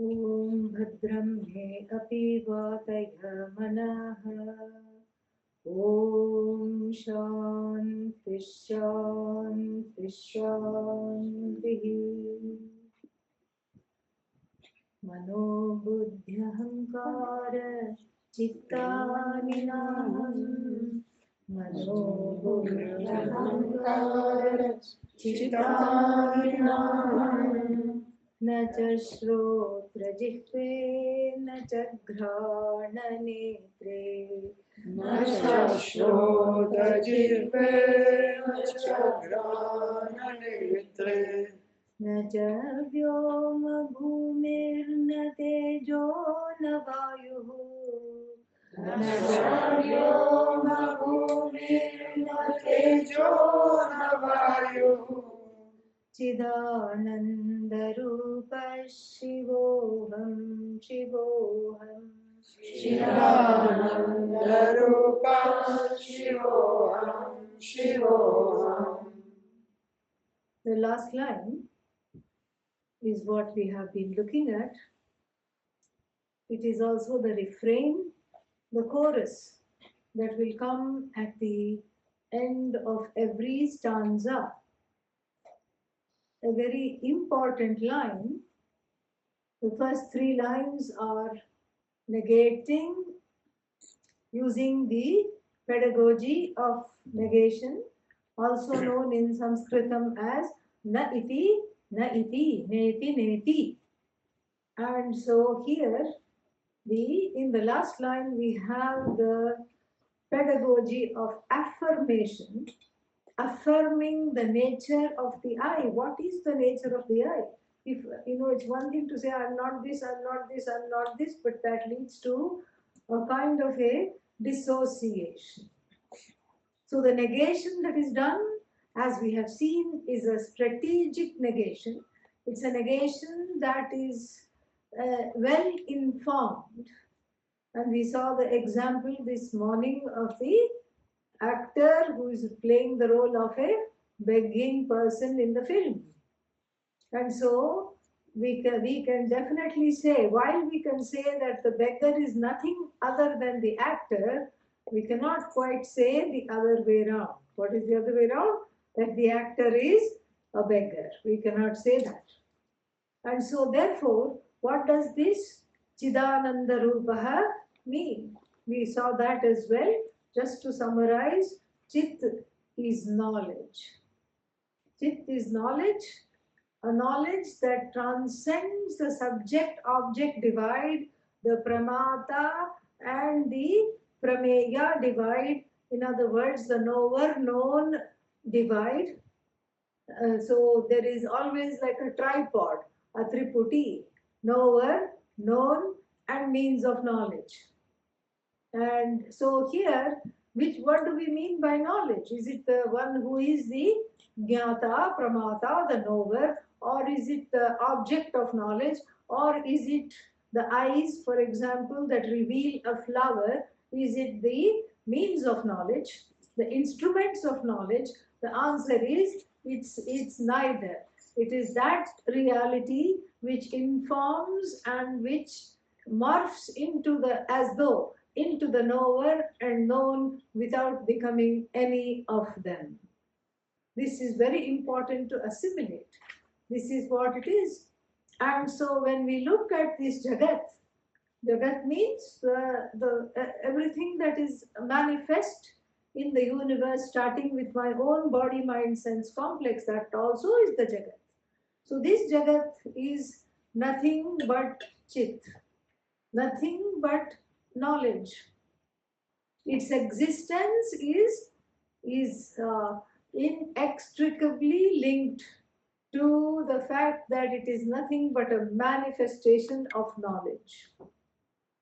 ॐ भद्रं मे अपि वातयमनः। ॐ शान्ति शान्ति शान्तिः। मनोबुद्ध्यहङ्कार चित्तानिनाहम्। मनोबुद्ध्यहङ्कार चित्तानिनाहम्। न च श्रोत्रजिह्वे न च घ्राणनेत्रे न च श्रोत्रजिह्वे न च घ्राणनेत्रे न च व्योमभूमिर्न तेजो न वायुः न च व्योमभूमिर्न तेजो न वायुः चिदानन्दरूपः शिवोऽहं शिवोऽहम् चिदानन्दरूपः शिवोऽहं शिवोऽहम्. The last line is what we have been looking at. It is also the refrain, the chorus that will come at the end of every stanza. A very important line. The first three lines are negating using the pedagogy of negation, also known in Sanskritam as na iti, neti, neti. And so here, in the last line, we have the pedagogy of affirmation, affirming the nature of the I. What is the nature of the I? If it's one thing to say, I'm not this, I'm not this, I'm not this, but that leads to a kind of a dissociation. So the negation that is done, as we have seen, is a strategic negation. It's a negation that is well informed. And we saw the example this morning of the actor who is playing the role of a begging person in the film. And so we can definitely say, while we can say that the beggar is nothing other than the actor, we cannot quite say the other way around. What is the other way around? That the actor is a beggar. We cannot say that. And so therefore, what does this Chidananda Rupaha mean? We saw that as well. Just to summarize, Chit is knowledge. Chit is knowledge, a knowledge that transcends the subject-object divide, the pramata and the prameya divide. In other words, the knower-known divide. So there is always like a tripod, a triputi, knower, known, and means of knowledge. And so here, what do we mean by knowledge? Is it the one who is the jnata, pramata, the knower, or is it the object of knowledge, or is it the eyes, for example, that reveal a flower? Is it the means of knowledge, the instruments of knowledge? The answer is it's neither. It is that reality which informs and which morphs into the knower and known without becoming any of them. This is very important to assimilate. This is what it is. And so when we look at this Jagat means everything that is manifest in the universe, starting with my own body, mind, sense complex, that also is the Jagat. So this Jagat is nothing but Chit, nothing but knowledge. Its existence is inextricably linked to the fact that it is nothing but a manifestation of knowledge.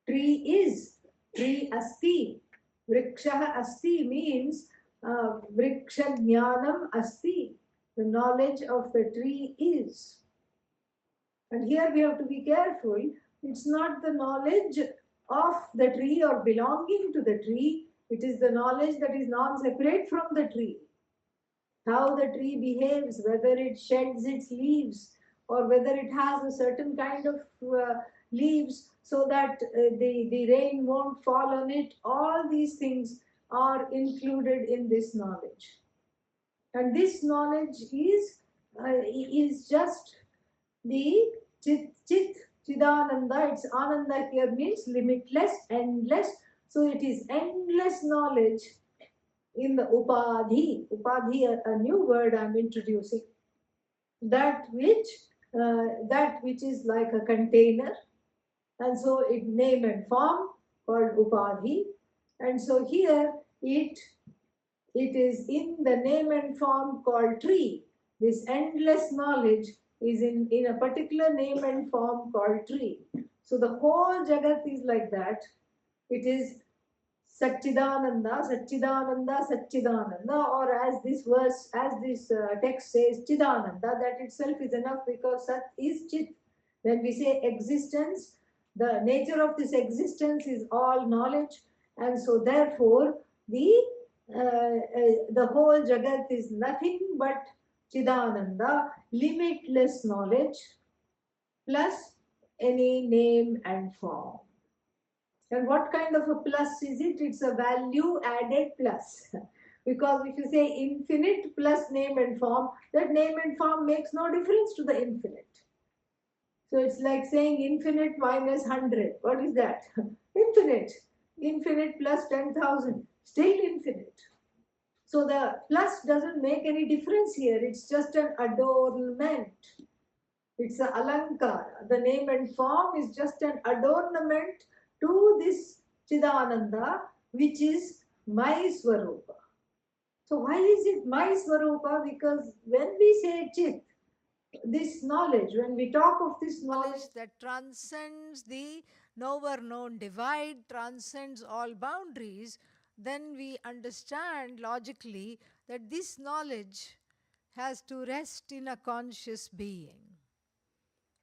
Tree asti. Vriksha asti means vriksha jnanam asti. The knowledge of the tree is. And here we have to be careful. It's not the knowledge of the tree or belonging to the tree. It is the knowledge that is non-separate from the tree. How the tree behaves, whether it sheds its leaves, or whether it has a certain kind of leaves so that the rain won't fall on it. All these things are included in this knowledge. And this knowledge is just the chit, chidananda. It's ananda here means limitless, endless. So it is endless knowledge in the upadhi. Upadhi, a new word I'm introducing. That which is like a container, and so it name and form called upadhi. And so here it is in the name and form called tree. This endless knowledge is in a particular name and form called tree. So the whole Jagat is like that. It is Satchidananda, Satchidananda, Satchidananda, or as this verse, as this text says, Chidananda, that itself is enough because Sat is Chit. When we say existence, the nature of this existence is all knowledge, and so therefore the whole Jagat is nothing but Chidananda, limitless knowledge plus any name and form. And what kind of a plus is it? It's a value added plus. Because if you say infinite plus name and form, that name and form makes no difference to the infinite. So it's like saying infinite minus 100. What is that? Infinite. Infinite plus 10,000. Still infinite. So the plus doesn't make any difference here. It's just an adornment. It's a alankara. The name and form is just an adornment to this Chidananda, which is my Swarupa. So why is it my Swarupa? Because when we say Chit, this knowledge, when we talk of this knowledge That transcends the knower known divide, transcends all boundaries, then we understand logically that this knowledge has to rest in a conscious being.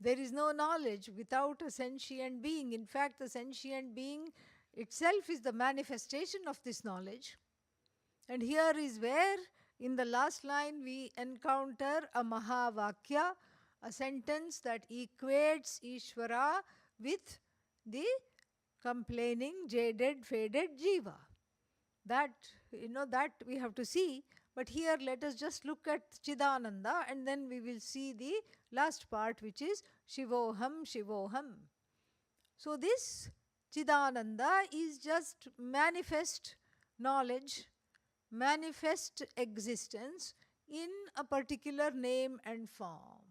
There is no knowledge without a sentient being. In fact, the sentient being itself is the manifestation of this knowledge. And here is where, in the last line, we encounter a Mahavakya, a sentence that equates Ishvara with the complaining, jaded, faded Jiva. That, that we have to see. But here, let us just look at Chidananda and then we will see the last part, which is Shivoham, Shivoham. So, this Chidananda is just manifest knowledge, manifest existence in a particular name and form.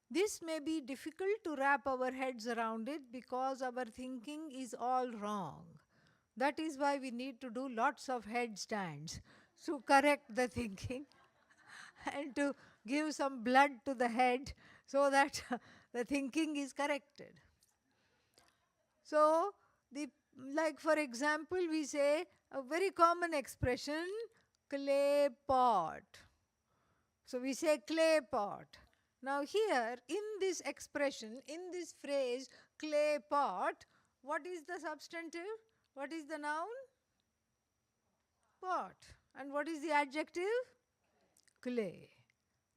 This may be difficult to wrap our heads around it because our thinking is all wrong. That is why we need to do lots of headstands to correct the thinking and to give some blood to the head so that the thinking is corrected. So, like for example, we say a very common expression, clay pot. So we say clay pot. Now here, in this expression, in this phrase, clay pot, what is the substantive? What is the noun? Pot. And what is the adjective? Clay.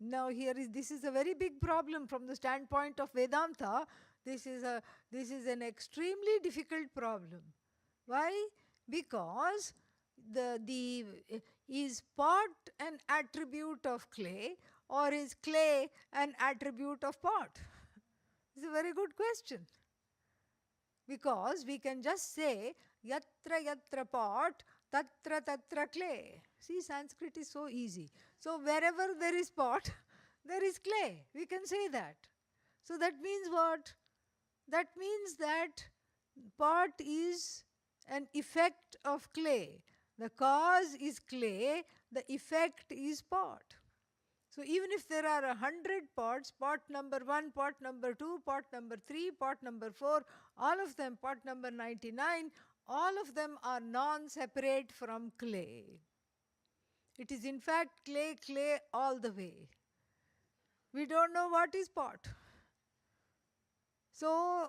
Now here this is a very big problem from the standpoint of Vedanta. This is an extremely difficult problem. Why? Because is pot an attribute of clay or is clay an attribute of pot? It's a very good question. Because we can just say yatra yatra pot, tatra tatra clay. See, Sanskrit is so easy. So wherever there is pot, there is clay. We can say that. So that means what? That means that pot is an effect of clay. The cause is clay, the effect is pot. So even if there are 100 pots, pot number 1, pot number 2, pot number 3, pot number 4, all of them, pot number 99, all of them are non-separate from clay. It is in fact clay, clay all the way. We don't know what is pot. So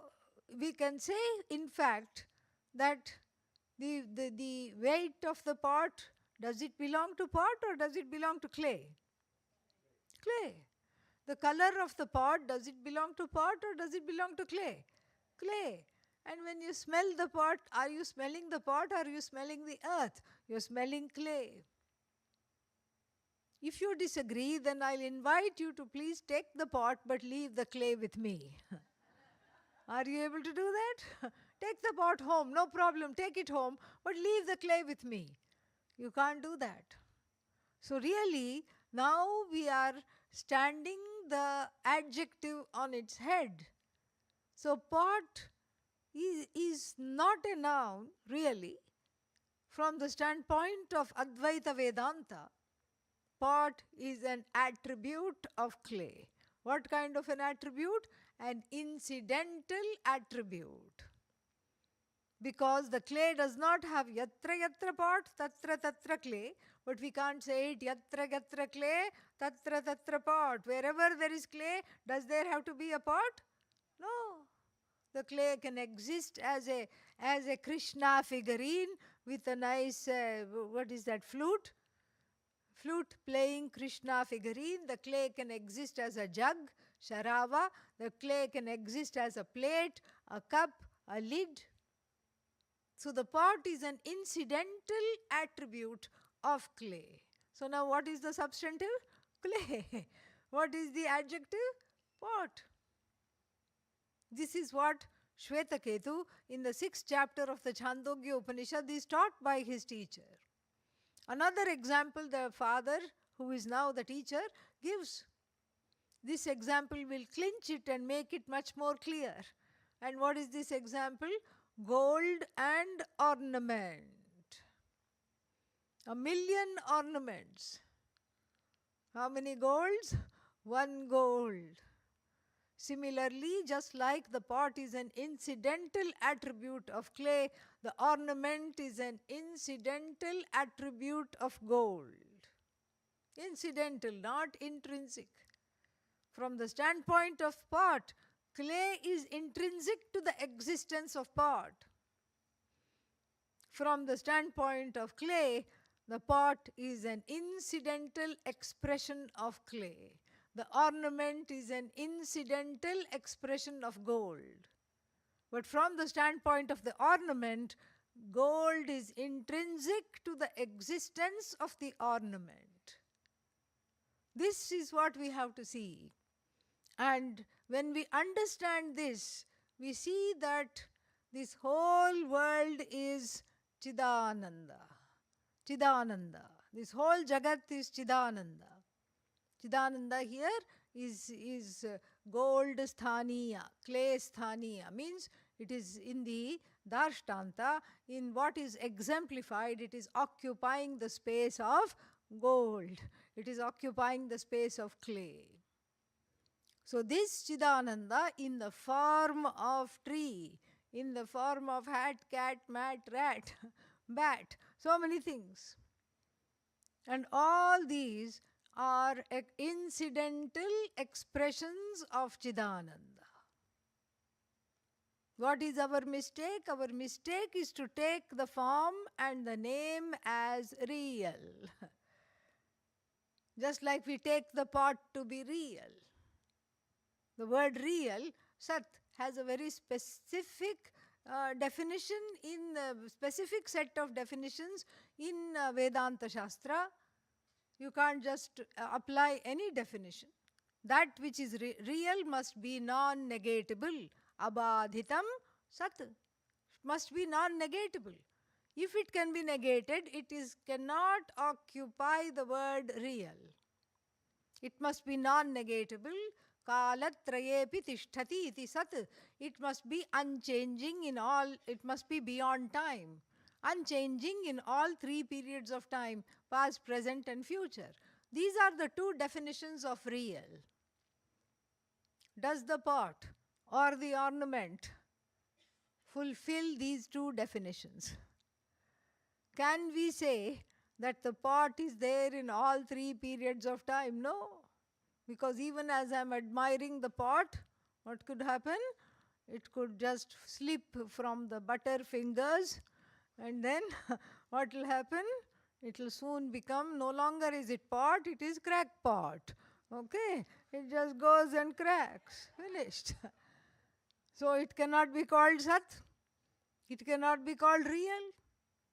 we can say in fact that the weight of the pot, does it belong to pot or does it belong to clay? Clay. The color of the pot, does it belong to pot or does it belong to clay? Clay. And when you smell the pot, are you smelling the pot or are you smelling the earth? You're smelling clay. If you disagree, then I'll invite you to please take the pot but leave the clay with me. Are you able to do that? Take the pot home, no problem, take it home, but leave the clay with me. You can't do that. So really, now we are standing the adjective on its head. So pot is not a noun, really. From the standpoint of Advaita Vedanta, pot is an attribute of clay. What kind of an attribute? An incidental attribute. Because the clay does not have yatra yatra pot, tatra tatra clay, but we can't say it yatra yatra clay, tatra tatra pot. Wherever there is clay, does there have to be a pot? No. The clay can exist as a Krishna figurine with a nice, what is that, flute? Flute playing Krishna figurine. The clay can exist as a jug, sharava. The clay can exist as a plate, a cup, a lid. So the pot is an incidental attribute of clay. So now what is the substantive? Clay. What is the adjective? Pot. This is what Shvetaketu in the 6th chapter of the Chandogya Upanishad is taught by his teacher. Another example the father, who is now the teacher, gives. This example will clinch it and make it much more clear. And what is this example? Gold and ornament. 1,000,000 ornaments. How many golds? 1 gold. Similarly, just like the pot is an incidental attribute of clay, the ornament is an incidental attribute of gold. Incidental, not intrinsic. From the standpoint of pot, clay is intrinsic to the existence of pot. From the standpoint of clay, the pot is an incidental expression of clay. The ornament is an incidental expression of gold. But from the standpoint of the ornament, gold is intrinsic to the existence of the ornament. This is what we have to see. And when we understand this, we see that this whole world is Chidananda. Chidananda. This whole Jagat is Chidananda. Chidananda here is gold sthaniya, clay sthaniya, means it is in the Darshtanta, in what is exemplified, it is occupying the space of gold. It is occupying the space of clay. So this Chidananda in the form of tree, in the form of hat, cat, mat, rat, bat, so many things. And all these are incidental expressions of Chidananda. What is our mistake? Our mistake is to take the form and the name as real. Just like we take the pot to be real. The word real, Sat, has a very specific definition in the specific set of definitions in Vedanta Shastra. You can't just apply any definition. That which is real must be non-negatable. Abadhitam Sat must be non-negatable. If it can be negated, it cannot occupy the word real. It must be non-negatable. Kalatrayepi tishtati iti sat. It must be unchanging in all, it must be beyond time. Unchanging in all 3 periods of time, past, present and future. These are the 2 definitions of real. Does the pot or the ornament fulfill these 2 definitions? Can we say that the pot is there in all 3 periods of time? No. Because even as I am admiring the pot, what could happen? It could just slip from the butter fingers, and then what will happen? It will soon become, no longer is it pot, it is crackpot. Okay? It just goes and cracks. Finished. So it cannot be called Sat. It cannot be called real.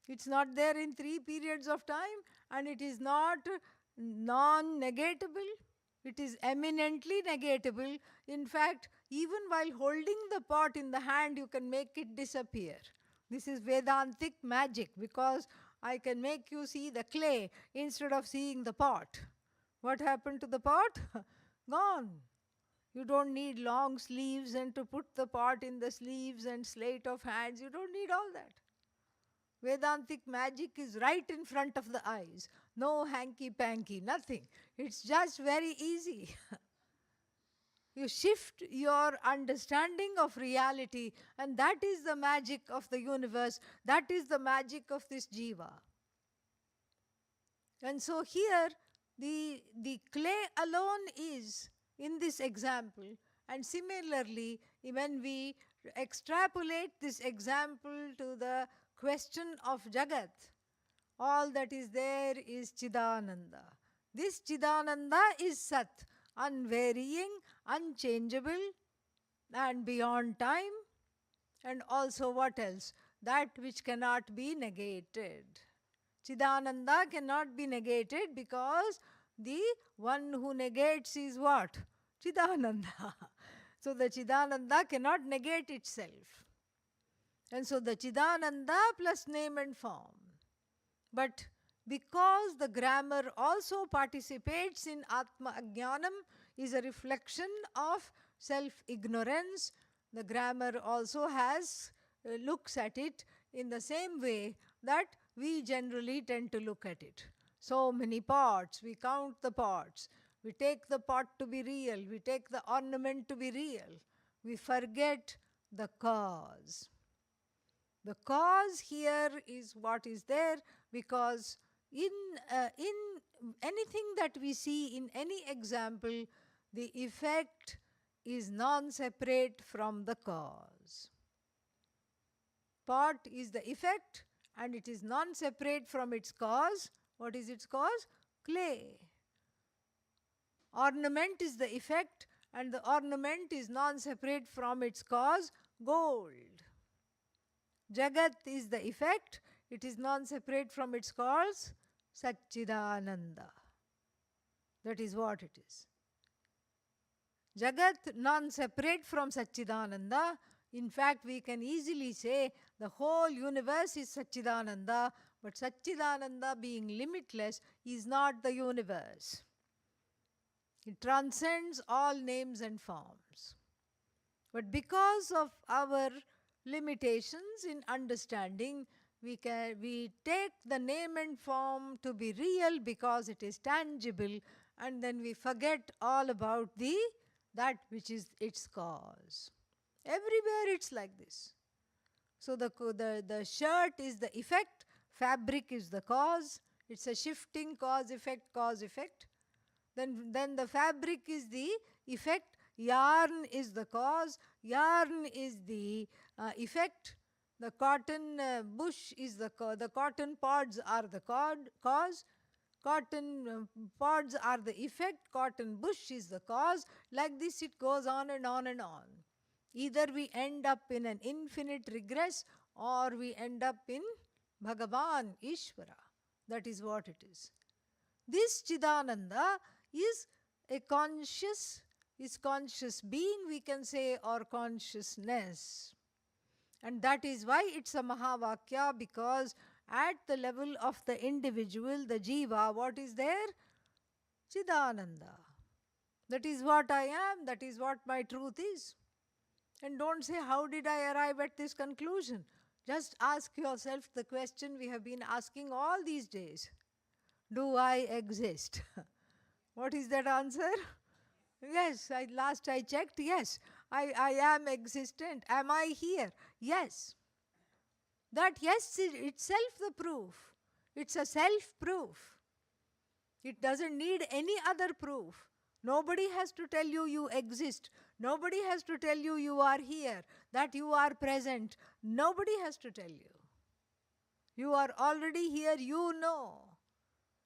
It's not there in 3 periods of time, and it is not non-negatable. It is eminently negatable. In fact, even while holding the pot in the hand, you can make it disappear. This is Vedantic magic, because I can make you see the clay instead of seeing the pot. What happened to the pot? Gone. You don't need long sleeves and to put the pot in the sleeves and sleight of hands. You don't need all that. Vedantic magic is right in front of the eyes. No hanky-panky, nothing. It's just very easy. You shift your understanding of reality, and that is the magic of the universe. That is the magic of this jiva. And so here, the clay alone is in this example. And similarly, when we extrapolate this example to the question of Jagat, all that is there is Chidananda. This Chidananda is Sat, unvarying, unchangeable, and beyond time. And also what else? That which cannot be negated. Chidananda cannot be negated because the one who negates is what? Chidananda. So the Chidananda cannot negate itself. And so the Chidananda plus name and form. But because the grammar also participates in Atma Ajnanam, is a reflection of self-ignorance, the grammar also looks at it in the same way that we generally tend to look at it. So many pots, we count the pots. We take the pot to be real. We take the ornament to be real. We forget the cause. The cause here is what is there, because in anything that we see in any example, the effect is non-separate from the cause. Pot is the effect and it is non-separate from its cause. What is its cause? Clay. Ornament is the effect and the ornament is non-separate from its cause, gold. Jagat is the effect, it is non-separate from its cause, Satchidananda. That is what it is. Jagat non-separate from Satchidananda. In fact, we can easily say the whole universe is Satchidananda, but Satchidananda being limitless is not the universe. It transcends all names and forms. But because of our limitations in understanding, we take the name and form to be real because it is tangible, and then we forget all about that which is its cause. Everywhere it's like this. So the shirt is the effect, fabric is the cause. It's a shifting cause, effect. Then the fabric is the effect, yarn is the cause, yarn is the effect, the cotton bush is the cotton pods are the cause, cotton pods are the effect, cotton bush is the cause. Like this it goes on and on and on. Either we end up in an infinite regress or we end up in Bhagavan, Ishvara. That is what it is. This Chidananda is a conscious being, we can say, or consciousness. And that is why it's a Mahavakya, because at the level of the individual, the jiva, what is there? Chidananda. That is what I am, that is what my truth is. And don't say, how did I arrive at this conclusion? Just ask yourself the question we have been asking all these days. Do I exist? What is that answer? Yes, last I checked, yes. I am existent. Am I here? Yes. That yes is itself the proof. It's a self-proof. It doesn't need any other proof. Nobody has to tell you you exist. Nobody has to tell you you are here, that you are present. Nobody has to tell you. You are already here, you know.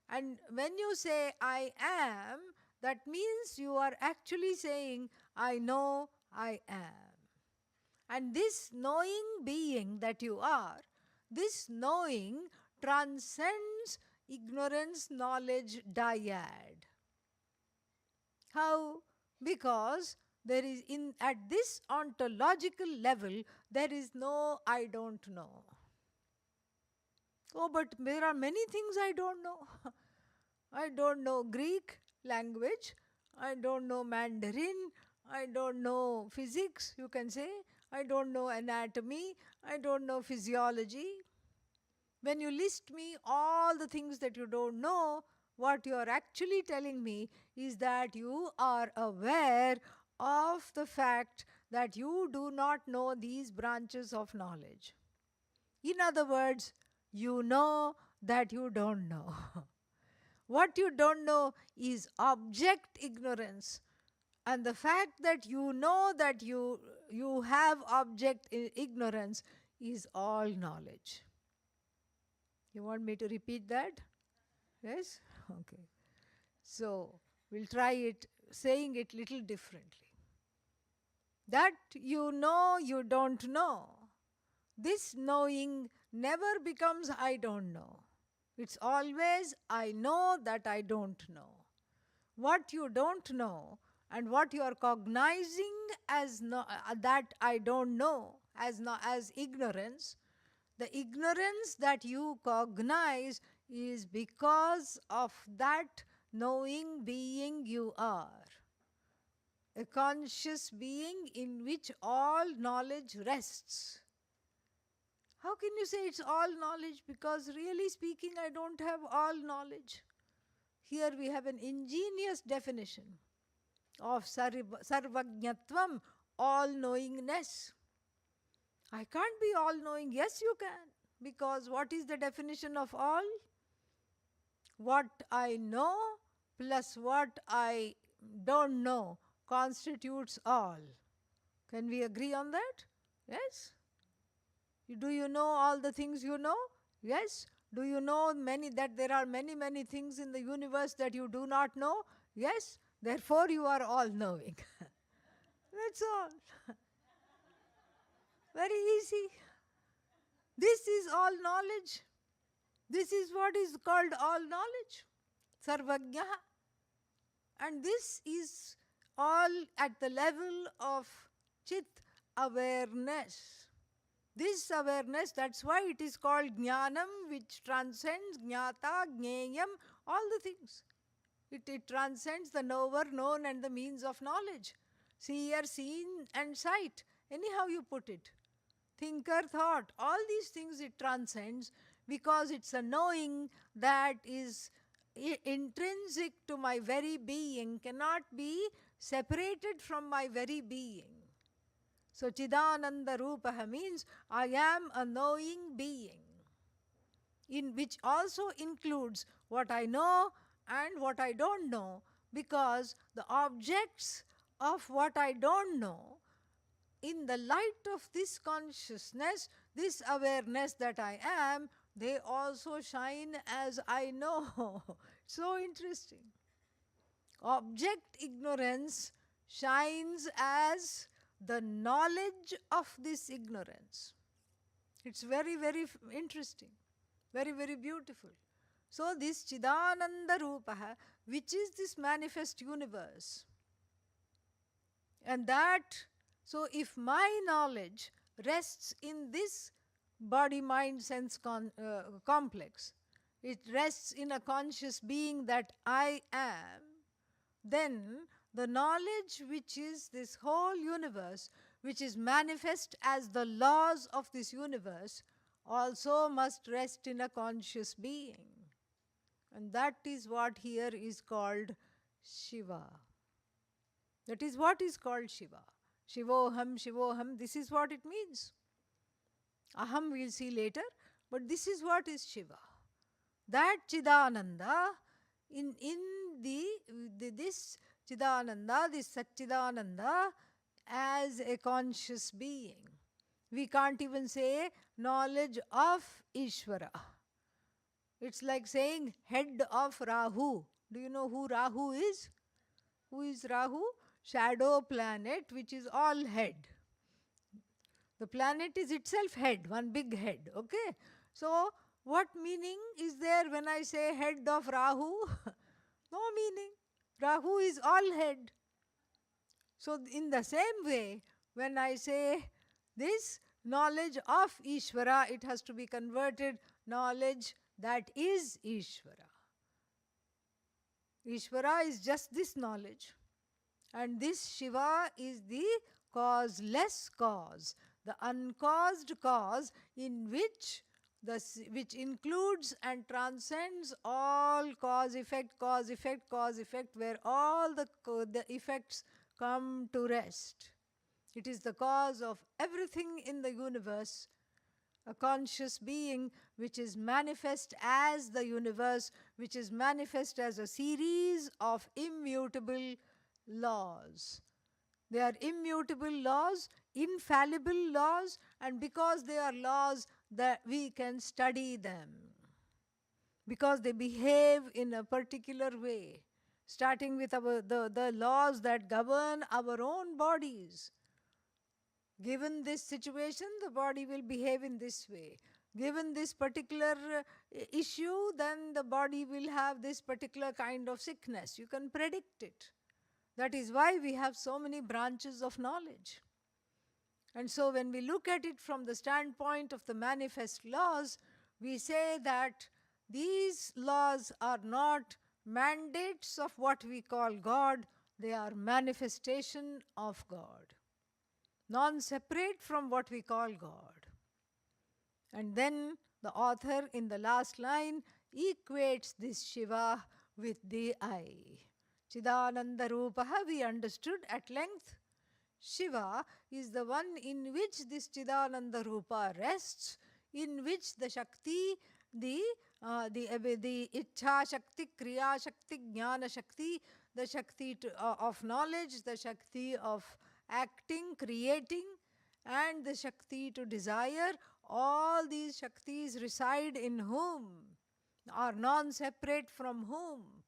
And when you say I am, that means you are actually saying, I know I am. And this knowing being that you are, this knowing transcends ignorance, knowledge, dyad. How? Because there is at this ontological level, there is no I don't know. Oh, but there are many things I don't know. I don't know Greek language. I don't know Mandarin. I don't know physics, you can say. I don't know anatomy. I don't know physiology. When you list me all the things that you don't know, what you are actually telling me is that you are aware of the fact that you do not know these branches of knowledge. In other words, you know that you don't know. What you don't know is object ignorance. And the fact that you know that you have object ignorance is all knowledge. You want me to repeat that? Yes? Okay. So, we'll try it, saying it little differently. That you know you don't know. This knowing never becomes I don't know. It's always I know that I don't know. What you don't know and what you are cognizing as that I don't know, as ignorance, the ignorance that you cognize is because of that knowing being you are. A conscious being in which all knowledge rests. How can you say it's all knowledge? Because really speaking, I don't have all knowledge. Here we have an ingenious definition of sarvajñatvam, all-knowingness. I can't be all-knowing. Yes, you can. Because what is the definition of all? What I know plus what I don't know constitutes all. Can we agree on that? Yes? Do you know all the things you know? Yes. Do you know that there are many things in the universe that you do not know? Yes. Therefore you are all knowing. That's all. Very easy. This is all knowledge. This is what is called all knowledge. Sarvajñah. And this is all at the level of chit awareness. This awareness, that's why it is called jnanam, which transcends jnata, jneyam, all the things. It transcends the knower, known, and the means of knowledge. Seer, seen, and sight. Anyhow you put it. Thinker, thought, all these things it transcends because it's a knowing that is intrinsic to my very being, cannot be separated from my very being. So Chidananda Rupaha means I am a knowing being, in which also includes what I know and what I don't know, because the objects of what I don't know, in the light of this consciousness, this awareness that I am, they also shine as I know. So interesting. Object ignorance shines as the knowledge of this ignorance. It's very interesting, very beautiful. So this Chidananda Rupaha, which is this manifest universe, and that, so if my knowledge rests in this body, mind, sense complex, it rests in a conscious being that I am, then the knowledge which is this whole universe, which is manifest as the laws of this universe, also must rest in a conscious being. And that is what here is called Shiva. That is what is called Shiva. Shivoham, Shivoham, this is what it means. Aham we'll see later, but this is what is Shiva. That Chidananda, in this Chidananda, this Satchidananda, as a conscious being. We can't even say knowledge of Ishvara. It's like saying head of Rahu. Do you know who Rahu is? Who is Rahu? Shadow planet, which is all head. The planet is itself head, one big head. Okay? So, what meaning is there when I say head of Rahu? No meaning. Rahu is all head. So, in the same way, when I say this knowledge of Ishvara, it has to be converted knowledge that is Ishvara. Ishvara is just this knowledge. And this Shiva is the causeless cause, the uncaused cause in which which includes and transcends all cause effect, where all the effects come to rest. It is the cause of everything in the universe, a conscious being which is manifest as the universe, which is manifest as a series of immutable laws. They are immutable laws, infallible laws, and because they are laws, that we can study them. Because they behave in a particular way, starting with the laws that govern our own bodies. Given this situation, the body will behave in this way. Given this particular issue, then the body will have this particular kind of sickness. You can predict it. That is why we have so many branches of knowledge. And so when we look at it from the standpoint of the manifest laws, we say that these laws are not mandates of what we call God, they are manifestation of God, non-separate from what we call God. And then the author in the last line equates this Shiva with the I. Chidananda Rupaha, we understood at length. Shiva is the one in which this Chidananda Rupa rests, in which the Shakti, the Ichha Shakti, Kriya Shakti, Jnana Shakti, the Shakti of knowledge, the Shakti of acting, creating, and the Shakti to desire, all these Shaktis reside in whom? Are non-separate from whom?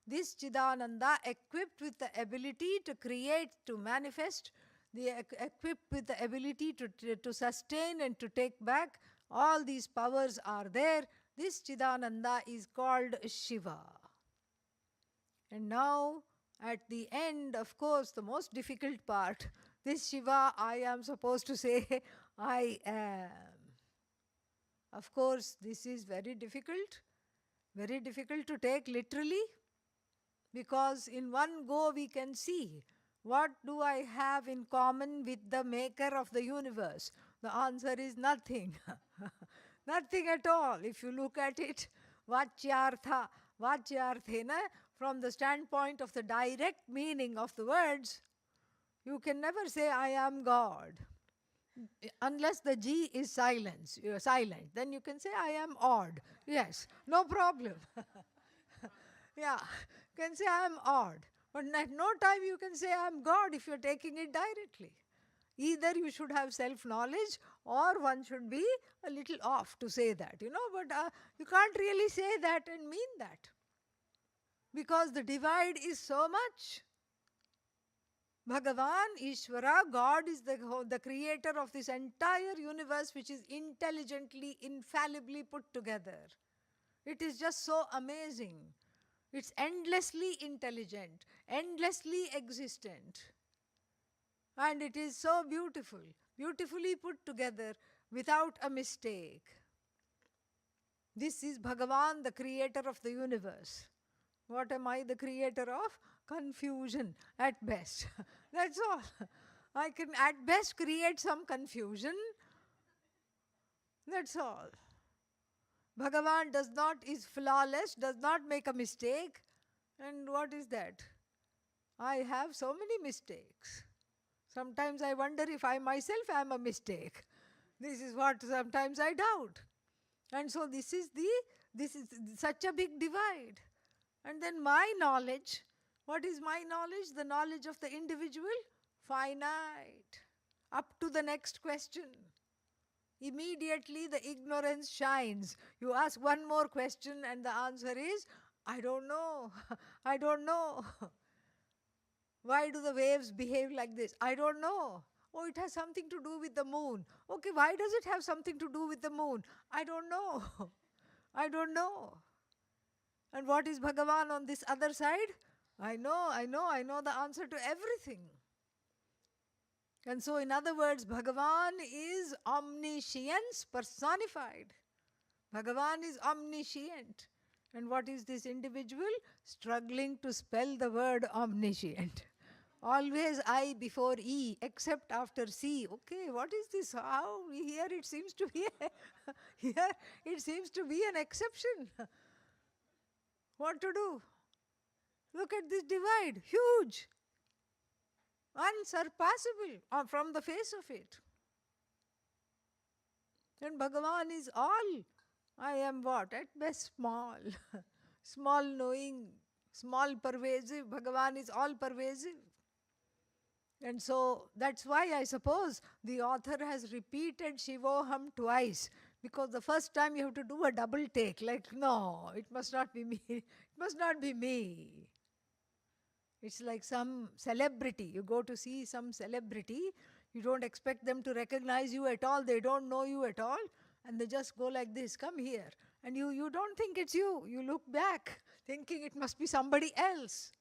This Chidananda, equipped with the ability to create, to manifest, equipped with the ability to sustain and to take back, all these powers are there. This Chidananda is called Shiva. And now, at the end, of course, the most difficult part, this Shiva, I am supposed to say, I am. Of course, this is very difficult to take literally, because in one go we can see, what do I have in common with the maker of the universe? The answer is nothing. Nothing at all. If you look at it, vachyarthena, from the standpoint of the direct meaning of the words, you can never say, I am God. Unless the G is silent, then you can say, I am odd. Yes, no problem. Yeah, you can say, I am odd. But at no time you can say, I am God if you are taking it directly. Either you should have self-knowledge, or one should be a little off to say that, but you can't really say that and mean that. Because the divide is so much. Bhagavan, Ishvara, God is the creator of this entire universe, which is intelligently, infallibly put together. It is just so amazing. It's endlessly intelligent, endlessly existent. And it is so beautiful, beautifully put together without a mistake. This is Bhagavan, the creator of the universe. What am I the creator of? Confusion at best. That's all. I can at best create some confusion. That's all. Bhagavan is flawless, does not make a mistake. And what is that? I have so many mistakes. Sometimes I wonder if I myself am a mistake. This is what sometimes I doubt. And so this is such a big divide. And then my knowledge, what is my knowledge? The knowledge of the individual? Finite. Up to the next question. Immediately the ignorance shines. You ask one more question and the answer is, I don't know. I don't know. Why do the waves behave like this? I don't know. Oh, it has something to do with the moon. Okay, why does it have something to do with the moon? I don't know. I don't know. And what is Bhagavan on this other side? I know the answer to everything. And so, in other words, Bhagavan is omniscience personified. Bhagavan is omniscient. And what is this individual? Struggling to spell the word omniscient. Always I before E, except after C. Okay, what is this? How? Here it seems to be here it seems to be an exception. What to do? Look at this divide, huge, unsurpassable from the face of it. And Bhagavan is all. I am what? At best small. Small knowing, small pervasive. Bhagavan is all pervasive. And so that's why I suppose the author has repeated Shivoham twice. Because the first time you have to do a double take. Like, no, it must not be me. It must not be me. It's like some celebrity. You go to see some celebrity. You don't expect them to recognize you at all. They don't know you at all. And they just go like this, come here. And you don't think it's you. You look back thinking it must be somebody else.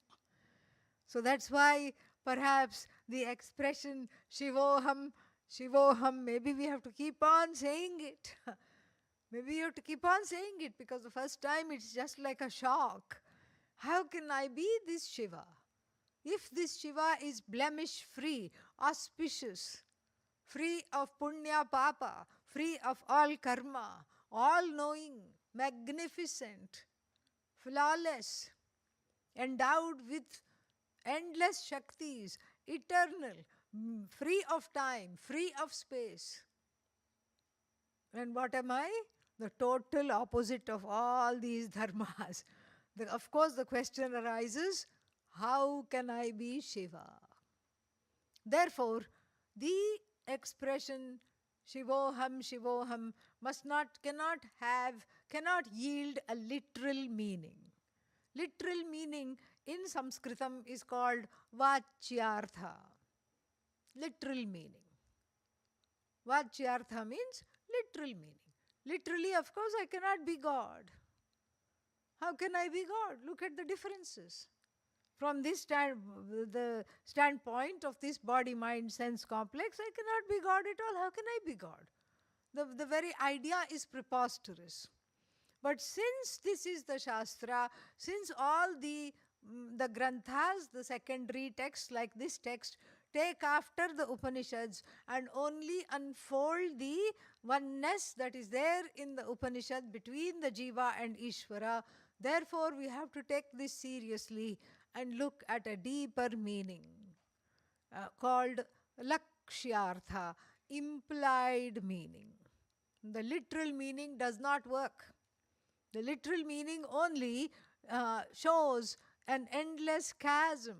So that's why perhaps the expression Shivoham, Shivoham, maybe we have to keep on saying it. Maybe you have to keep on saying it because the first time it's just like a shock. How can I be this Shiva? If this Shiva is blemish free, auspicious, free of punya papa, free of all karma, all knowing, magnificent, flawless, endowed with endless Shaktis, eternal, free of time, free of space. And what am I? The total opposite of all these dharmas. Of course, the question arises, how can I be Shiva? Therefore, the expression Shivoham, Shivoham cannot yield a literal meaning. Literal meaning in Sanskritam is called Vachyartha. Literal meaning. Vachyartha means literal meaning. Literally, of course, I cannot be God. How can I be God? Look at the differences. From this the standpoint of this body-mind-sense complex, I cannot be God at all. How can I be God? The very idea is preposterous. But since this is the Shastra, since all the Granthas, the secondary texts like this text, take after the Upanishads and only unfold the oneness that is there in the Upanishad between the Jiva and Ishvara, therefore we have to take this seriously and look at a deeper meaning called Lakshyartha, implied meaning. The literal meaning does not work. The literal meaning only shows an endless chasm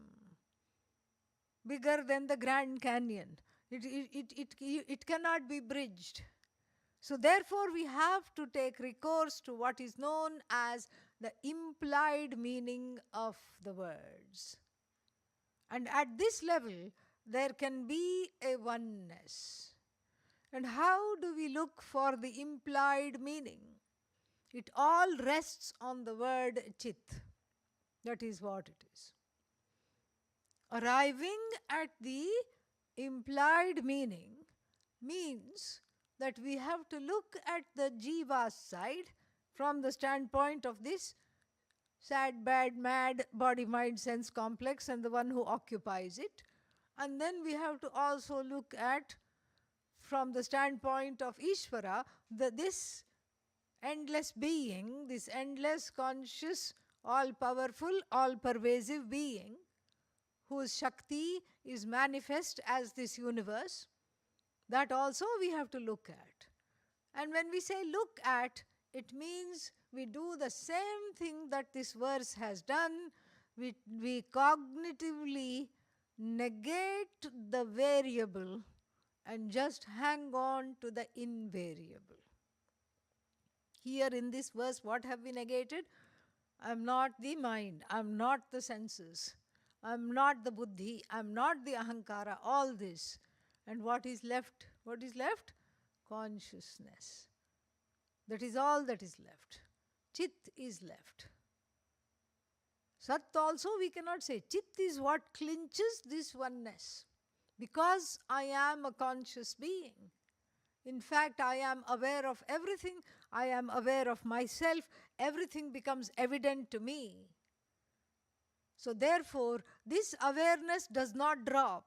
bigger than the Grand Canyon. It cannot be bridged. So therefore we have to take recourse to what is known as the implied meaning of the words. And at this level, there can be a oneness. And how do we look for the implied meaning? It all rests on the word chit. That is what it is. Arriving at the implied meaning means that we have to look at the jiva's side from the standpoint of this sad, bad, mad body-mind-sense complex and the one who occupies it. And then we have to also look at, from the standpoint of Ishvara, this endless being, this endless conscious, all-powerful, all-pervasive being, whose Shakti is manifest as this universe, that also we have to look at. And when we say look at, it means we do the same thing that this verse has done. We cognitively negate the variable and just hang on to the invariable. Here in this verse, what have we negated? I am not the mind, I am not the senses, I'm not the buddhi, I'm not the ahankara, all this. And what is left? What is left? Consciousness. That is all that is left. Chit is left. Sat also we cannot say. Chit is what clinches this oneness. Because I am a conscious being. In fact, I am aware of everything. I am aware of myself. Everything becomes evident to me. So therefore, this awareness does not drop.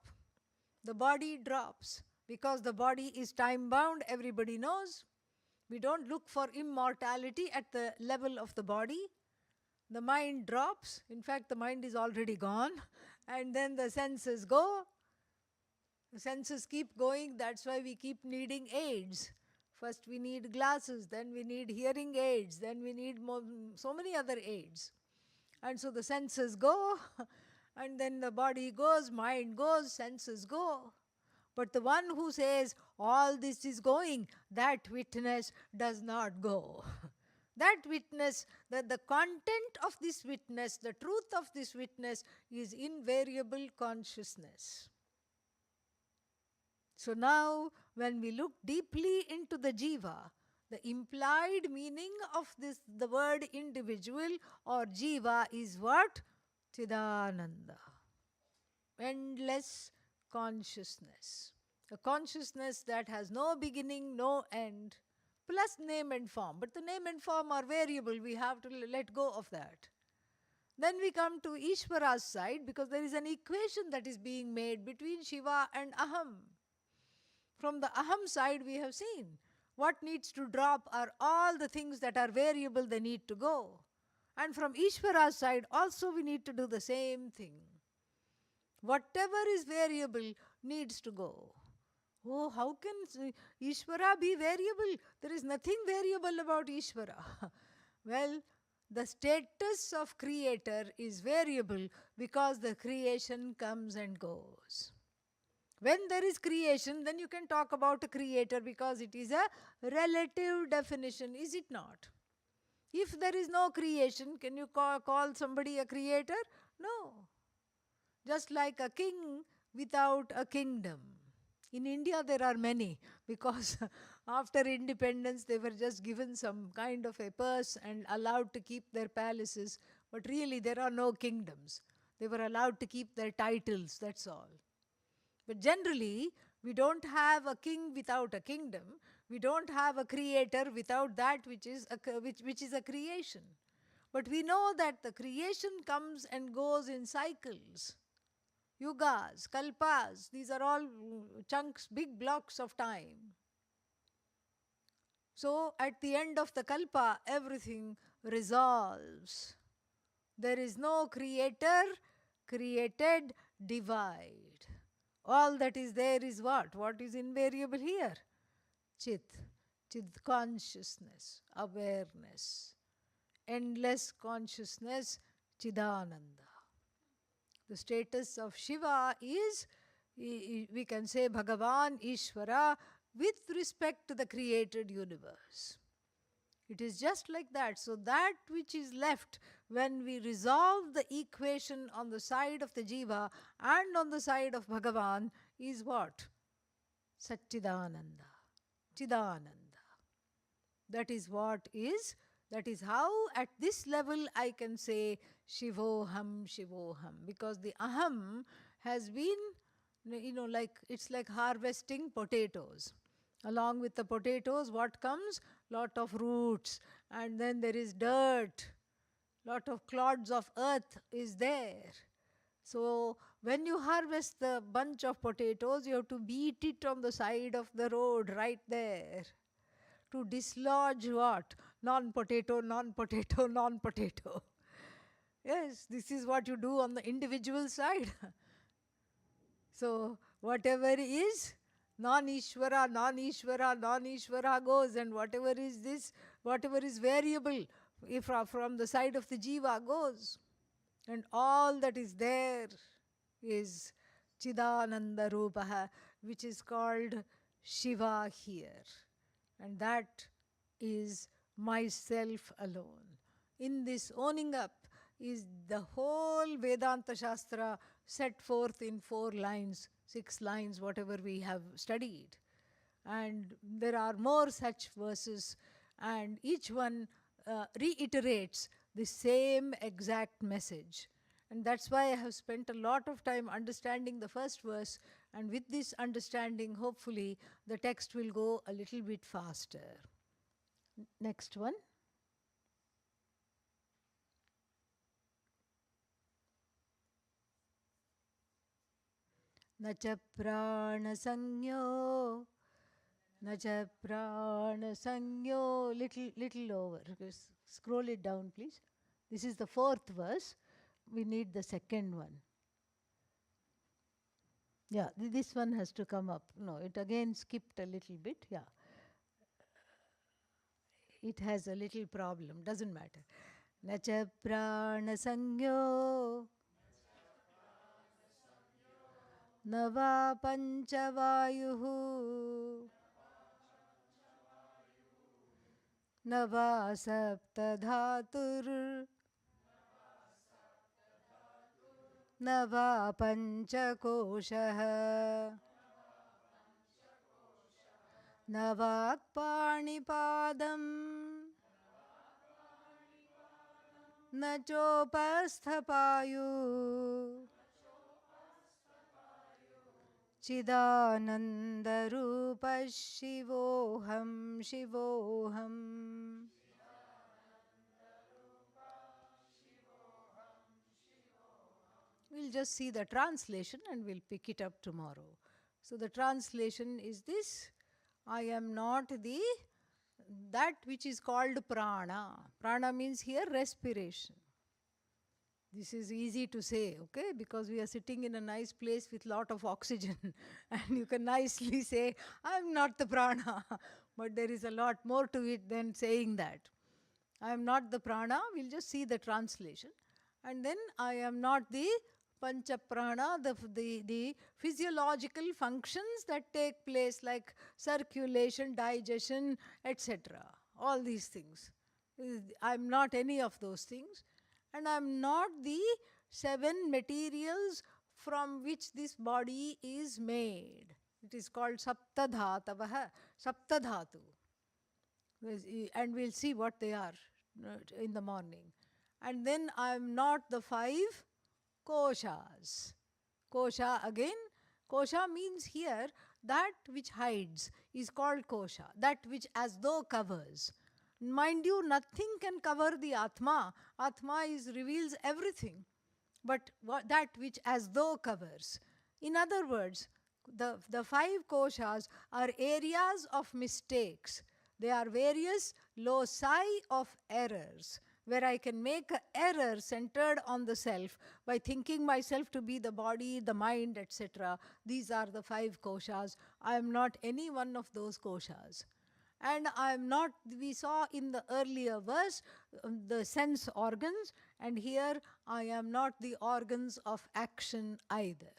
The body drops. Because the body is time bound, everybody knows. We don't look for immortality at the level of the body. The mind drops. In fact, the mind is already gone. And then the senses go. The senses keep going. That's why we keep needing aids. First we need glasses, then we need hearing aids, then we need so many other aids. And so the senses go, and then the body goes, mind goes, senses go. But the one who says all this is going, that witness does not go. That witness, that the content of this witness, the truth of this witness is invariable consciousness. So now, when we look deeply into the jiva, the implied meaning of this, the word individual or jiva is what? Chidananda. Endless consciousness. A consciousness that has no beginning, no end, plus name and form. But the name and form are variable. We have to let go of that. Then we come to Ishvara's side, because there is an equation that is being made between Shiva and Aham. From the Aham side, we have seen what needs to drop are all the things that are variable, they need to go. And from Ishvara's side, also we need to do the same thing. Whatever is variable needs to go. Oh, how can Ishvara be variable? There is nothing variable about Ishvara. Well, the status of creator is variable because the creation comes and goes. When there is creation, then you can talk about a creator because it is a relative definition, is it not? If there is no creation, can you call somebody a creator? No. Just like a king without a kingdom. In India, there are many because after independence, they were just given some kind of a purse and allowed to keep their palaces. But really, there are no kingdoms. They were allowed to keep their titles, that's all. But generally, we don't have a king without a kingdom. We don't have a creator without that which is a creation. But we know that the creation comes and goes in cycles. Yugas, kalpas, these are all chunks, big blocks of time. So at the end of the kalpa, everything resolves. There is no creator, created, divide. All that is there is what? What is invariable here? Chit. Chit consciousness, awareness. Endless consciousness, Chidananda. The status of Shiva is, we can say Bhagavan, Ishvara, with respect to the created universe. It is just like that. So that which is left when we resolve the equation on the side of the jiva and on the side of Bhagavan is what? Satchidananda. Chidananda. That is what is. That is how at this level I can say Shivoham, Shivoham. Because the Aham has been, like it's like harvesting potatoes. Along with the potatoes, what comes? Lot of roots, and then there is dirt. Lot of clods of earth is there. So when you harvest the bunch of potatoes, you have to beat it on the side of the road right there to dislodge what? Non-potato, non-potato, non-potato. Yes, this is what you do on the individual side. So whatever is non-Ishvara, non-Ishvara, non-Ishvara goes, and whatever is this, whatever is variable, if from the side of the jiva goes. And all that is there is Chidananda Rupaha, which is called Shiva here. And that is myself alone. In this owning up, is the whole Vedanta Shastra set forth in 4 lines, 6 lines, whatever we have studied. And there are more such verses, and each one reiterates the same exact message. And that's why I have spent a lot of time understanding the first verse, and with this understanding, hopefully, the text will go a little bit faster. Next one. न च प्राणसंज्ञो न च प्राणसंज्ञो, little over. Scroll it down, please. This is the 4th verse. We need the second one. Yeah, this one has to come up. No, it again skipped a little bit. Yeah. It has a little problem. Doesn't matter. न च प्राणसंज्ञो न वा पञ्चवायुः न वा सप्तधातुर् न वा पञ्चकोशः न वाक्पाणिपादम् न चोपस्थपायु चिदानन्दरूपः शिवोऽहं शिवोऽहम्. We'll just see the translation and we'll pick it up tomorrow. So the translation is this: I am not that which is called prana. Prana means here respiration. This is easy to say, okay, because we are sitting in a nice place with lot of oxygen and you can nicely say, I am not the prana. But there is a lot more to it than saying that. I am not the prana. We'll just see the translation. And then I am not the pancha prana, the physiological functions that take place like circulation, digestion, etc. All these things. I am not any of those things. And I am not the 7 materials from which this body is made. It is called saptadhatavaha, saptadhatu. And we'll see what they are in the morning. And then I am not the 5 koshas. Kosha again. Kosha means here that which hides is called kosha. That which as though covers. Mind you, nothing can cover the Atma. Atma reveals everything. But that which as though covers. In other words, the 5 koshas are areas of mistakes. They are various loci of errors, where I can make an error centered on the self by thinking myself to be the body, the mind, etc. These are the 5 koshas. I am not any one of those koshas. And I am not, we saw in the earlier verse, the sense organs, and here I am not the organs of action either.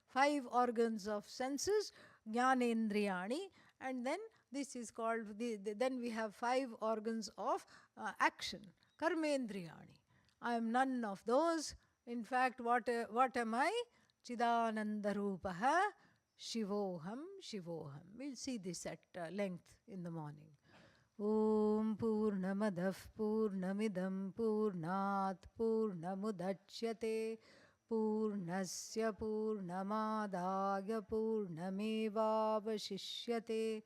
5 organs of senses, jnanendriyani, and then this is called, then we have 5 organs of action, karmendriyani. I am none of those. In fact, what am I? Chidanandarupaha Shivoham, Shivoham. We'll see this at length in the morning. Om Purnamadav Purnamidam Purnat Purnamudachyate Purnasya Purnamadaya Purnamevavashishyate.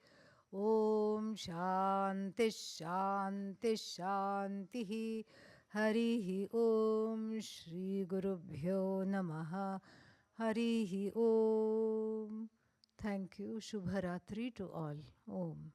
Om Shanti Shanti Shanti. Harihi Om Shri Gurubhyo Namaha. Harihi Om. Thank you. Shubharatri to all. Om.